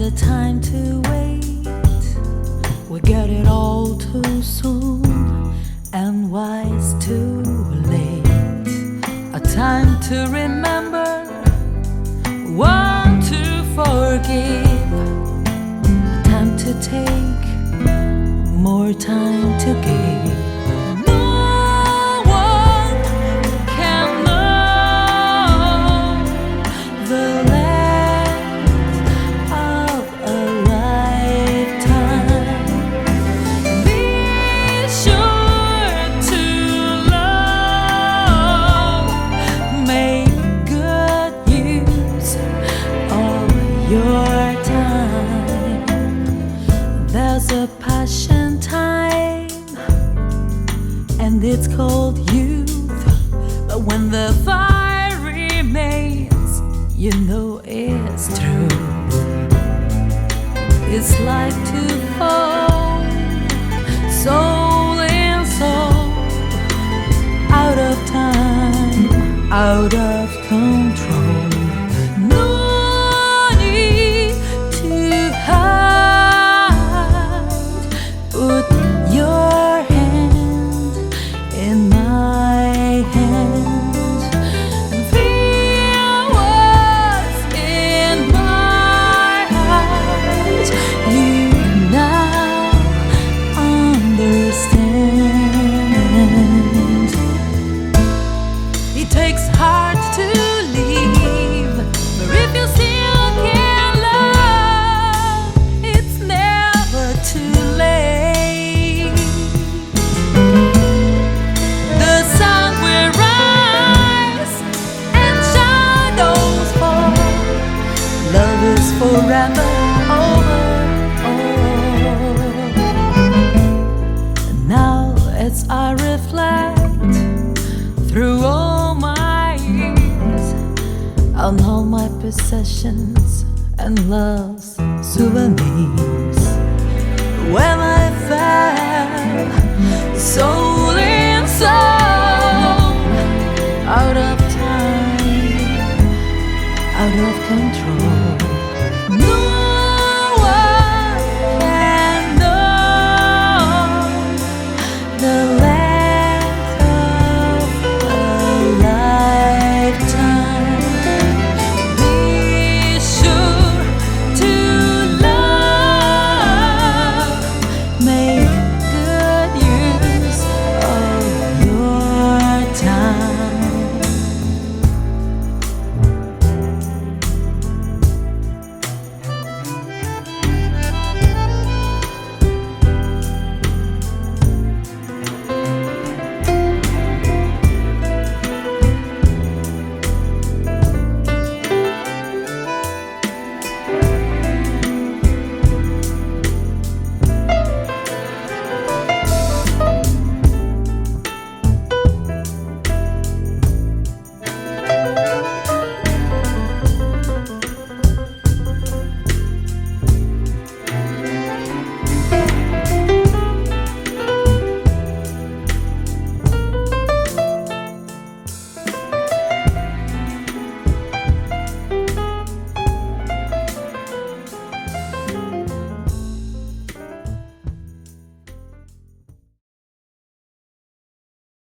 the time to wait, we get it all too soon, and why it's too late. A time to remember, one to forgive, a time to take, more time to give. It's called youth, but when the fire remains, you know it's true. It's like to fall, soul in soul, out of time, out of control. No need to hide, put your forever over. Now as I reflect through all my years on all my possessions and love's souvenirs, when I fell soul in soul, out of time, out of control.